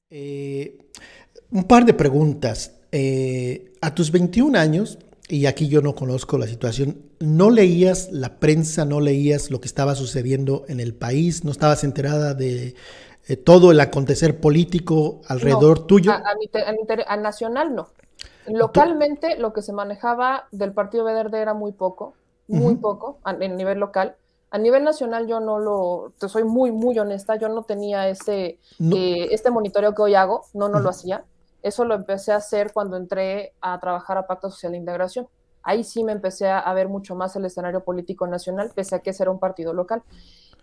Eh, un par de preguntas. A tus 21 años, y aquí yo no conozco la situación, ¿no leías la prensa, no leías lo que estaba sucediendo en el país, no estabas enterada de todo el acontecer político No, alrededor tuyo? a nacional no. Tú- Localmente lo que se manejaba del Partido Verde era muy Ujú. poco en nivel local. A nivel nacional yo no lo, te soy muy honesta, yo no tenía No, este monitoreo que hoy hago, no lo ujú. hacía. Eso lo empecé a hacer cuando entré a trabajar a Pacto Social de Integración. Ahí sí me empecé a ver mucho más el escenario político nacional, pese a que ese era un partido local.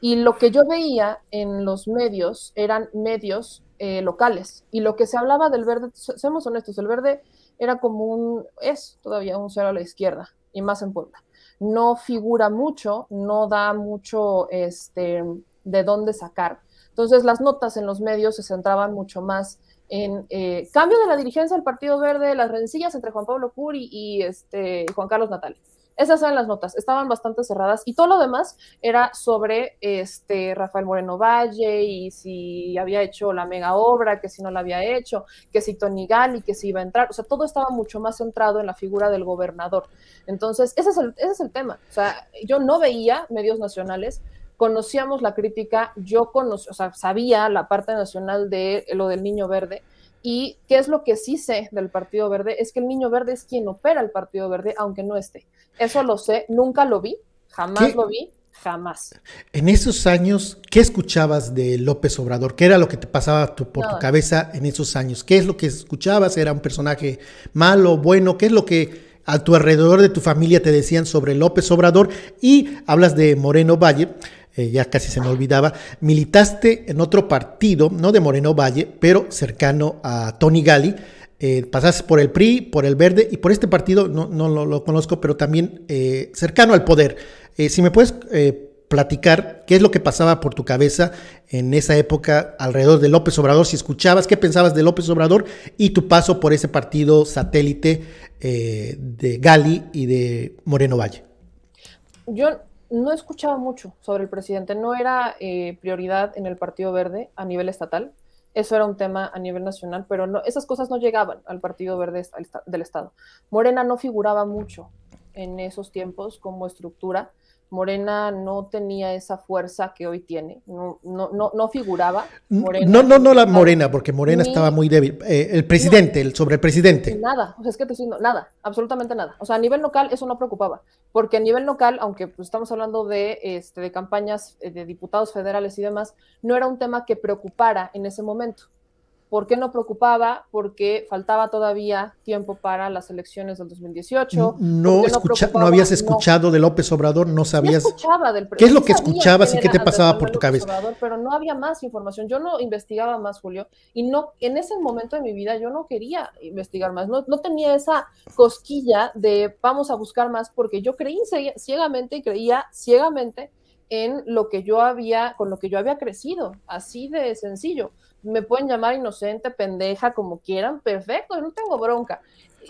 Y lo que yo veía en los medios eran medios locales. Y lo que se hablaba del verde, seamos honestos, el verde era como es todavía un cero a la izquierda, y más en Puebla. No figura mucho, no da mucho de dónde sacar. Entonces las notas en los medios se centraban mucho más en cambio de la dirigencia del Partido Verde, las rencillas entre Juan Pablo Curi y Juan Carlos Natal. Esas eran las notas, estaban bastante cerradas y todo lo demás era sobre Rafael Moreno Valle y si había hecho la mega obra, que si no la había hecho, que si Tony Gali, que si iba a entrar, o sea, todo estaba mucho más centrado en la figura del gobernador. Entonces, ese es el tema. O sea, yo no veía medios nacionales, conocíamos la crítica, o sea, sabía la parte nacional de lo del Niño Verde, y qué es lo que sí sé del Partido Verde, es que el Niño Verde es quien opera el Partido Verde, aunque no esté. Eso lo sé, nunca lo vi, jamás lo ¿Qué, vi, jamás. en esos años, qué escuchabas de López Obrador? ¿Qué era lo que te pasaba por tu Nada. cabeza en esos años? ¿Qué es lo que escuchabas? ¿Era un personaje malo, bueno? ¿Qué es lo que a tu alrededor de tu familia te decían sobre López Obrador? Y hablas de Moreno Valle, ya casi se me olvidaba, militaste en otro partido, no de Moreno Valle, pero cercano a Tony Gali. Pasaste por el PRI, por el Verde y por este partido, no lo conozco, pero también cercano al poder. Si me puedes platicar qué es lo que pasaba por tu cabeza en esa época alrededor de López Obrador, si escuchabas, qué pensabas de López Obrador y tu paso por ese partido satélite de Gali y de Moreno Valle. Yo no escuchaba mucho sobre el presidente, no era prioridad en el Partido Verde a nivel estatal, eso era un tema a nivel nacional, pero no, esas cosas no llegaban al Partido Verde del Estado. Morena no figuraba mucho en esos tiempos como estructura. Morena no tenía esa fuerza que hoy tiene, no figuraba No, Morena en el no la Estado, Morena, porque Morena estaba ni muy débil. El no, presidente, sobre el presidente. nada, o sea, es que te estoy diciendo, nada, absolutamente nada. O sea, a nivel local eso no preocupaba, porque a nivel local, aunque pues, estamos hablando de campañas de diputados federales y demás, no era un tema que preocupara en ese momento. ¿Por qué no preocupaba? Porque faltaba todavía tiempo para las elecciones del 2018, No, porque no no preocupaba, habías no, escuchado de López Obrador, no sí sabías escuchaba qué es sí lo que sabía escuchabas quién y qué era te Andrés pasaba por Manuel tu López cabeza. Obrador, pero no había más información. Yo no investigaba más, Julio, y no, en ese momento de mi vida yo no quería investigar más, no tenía esa cosquilla de vamos a buscar más, porque yo creí ciegamente y creía ciegamente en lo que yo había, con lo que yo había crecido, así de sencillo. Me pueden llamar inocente, pendeja, como quieran, perfecto, no tengo bronca.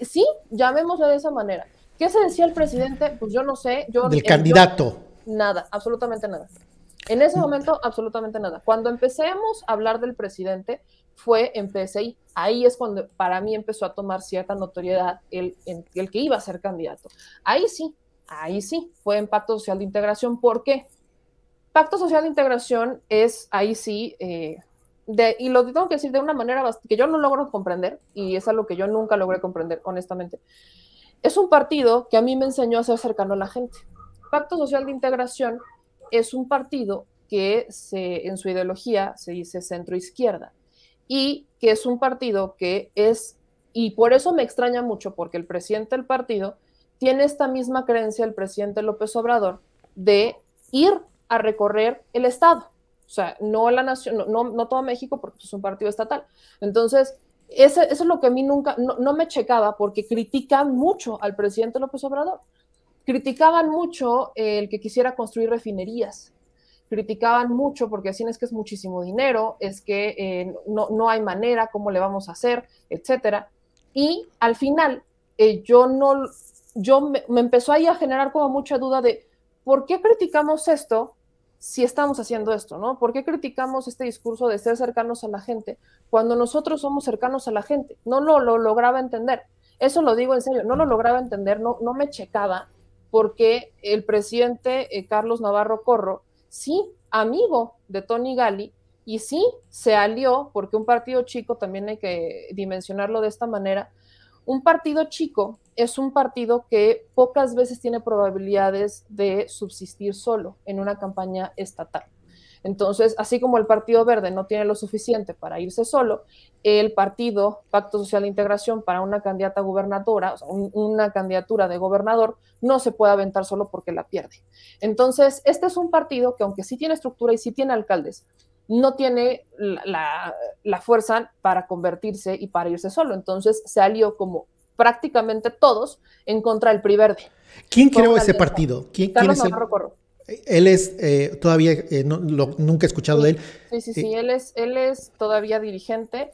Sí, llamémoslo de esa manera. ¿Qué se decía el presidente? Pues yo no sé, Del yo candidato. nada, absolutamente nada. En ese momento, absolutamente nada. Cuando empecemos a hablar del presidente, en PSI. Ahí es cuando para mí empezó a tomar cierta notoriedad el que iba a ser candidato. Ahí sí, fue en Pacto Social de Integración. ¿Por qué? Pacto Social de Integración es ahí sí, y lo tengo que decir de una manera que yo no logro comprender, y es algo que yo nunca logré comprender, honestamente. Es un partido que a mí me enseñó a ser cercano a la gente. Pacto Social de Integración es un partido que en su ideología se dice centro izquierda y que es un partido y por eso me extraña mucho, porque el presidente del partido tiene esta misma creencia, el presidente López Obrador, de ir a recorrer el Estado. O sea, no la nación, no todo México, porque es un partido estatal. Entonces, eso es lo que a mí nunca, no me checaba, porque critican mucho al presidente López Obrador. Criticaban mucho el que quisiera construir refinerías. Criticaban mucho porque decían es que es muchísimo dinero, es que no hay manera, cómo le vamos a hacer, etcétera. Y al final, yo no, me empezó ahí a generar como mucha duda de por qué criticamos esto si estamos haciendo esto, ¿no? ¿Por qué criticamos este discurso de ser cercanos a la gente cuando nosotros somos cercanos a la gente? No lo lograba entender. Eso lo digo en serio, no lo lograba entender, no me checaba, porque el presidente Carlos Navarro Corro, sí, amigo de Tony Gali, y sí, se alió, porque un partido chico, también hay que dimensionarlo de esta manera, un partido chico es un partido que pocas veces tiene probabilidades de subsistir solo en una campaña estatal. Entonces, así como el Partido Verde no tiene lo suficiente para irse solo, el partido Pacto Social de Integración para una candidata gobernadora, o sea, una candidatura de gobernador, no se puede aventar solo porque la pierde. Entonces, este es un partido que, aunque sí tiene estructura y sí tiene alcaldes, no tiene la fuerza para convertirse y para irse solo. Entonces, se alió como prácticamente todos en contra del PRI Verde. ¿Quién creó ese partido? Carlos Navarro Corro. Él es todavía, nunca he escuchado de él. Sí, él es todavía dirigente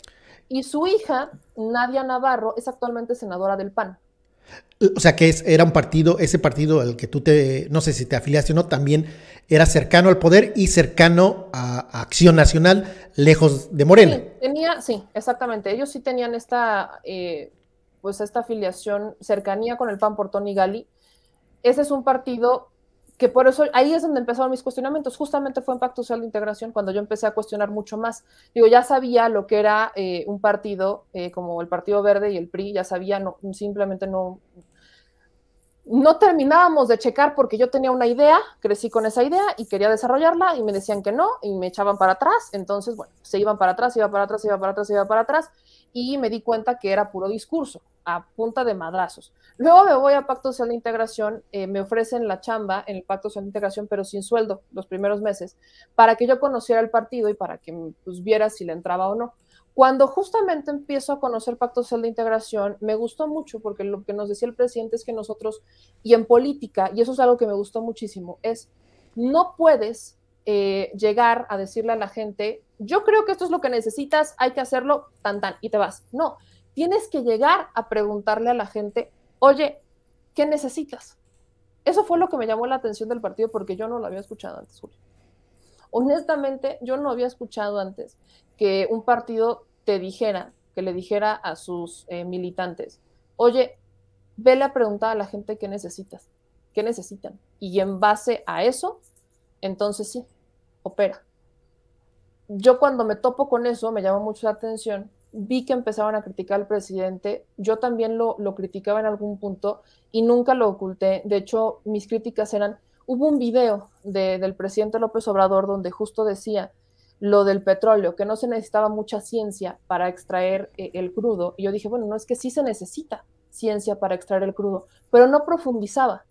y su hija, Nadia Navarro, es actualmente senadora del PAN. O sea que era un partido, ese partido al que tú no sé si te afiliaste o no, también era cercano al poder y cercano a Acción Nacional, lejos de Morena. Sí, exactamente. Ellos sí tenían esta afiliación, cercanía con el PAN por Tony Gali. Ese es un partido que por eso, ahí es donde empezaron mis cuestionamientos, justamente fue en Pacto Social de Integración cuando yo empecé a cuestionar mucho más. Digo, ya sabía lo que era un partido como el Partido Verde y el PRI, ya sabía, simplemente no terminábamos de checar porque yo tenía una idea, crecí con esa idea y quería desarrollarla y me decían que no y me echaban para atrás, entonces, bueno, se iban para atrás, iba para atrás y me di cuenta que era puro discurso, a punta de madrazos. Luego me voy a Pacto Social de Integración, me ofrecen la chamba en el Pacto Social de Integración, pero sin sueldo los primeros meses, para que yo conociera el partido y para que pues, viera si le entraba o no. Cuando justamente empiezo a conocer Pacto Social de Integración, me gustó mucho porque lo que nos decía el presidente es que nosotros, y en política, y eso es algo que me gustó muchísimo, es no puedes llegar a decirle a la gente, yo creo que esto es lo que necesitas, hay que hacerlo, y te vas. No, tienes que llegar a preguntarle a la gente, oye, ¿qué necesitas? Eso fue lo que me llamó la atención del partido porque yo no lo había escuchado antes, Julio. Honestamente, yo no había escuchado antes que un partido te dijera, que le dijera a sus militantes, oye, vele a preguntar a la gente qué necesitas, qué necesitan. Y en base a eso, entonces sí, opera. Yo cuando me topo con eso, me llamó mucho la atención, vi que empezaban a criticar al presidente, yo también lo criticaba en algún punto y nunca lo oculté. De hecho, mis críticas eran, hubo un video del presidente López Obrador donde justo decía lo del petróleo, que no se necesitaba mucha ciencia para extraer el crudo. Y yo dije, bueno, no es que sí se necesita ciencia para extraer el crudo, pero no profundizaba.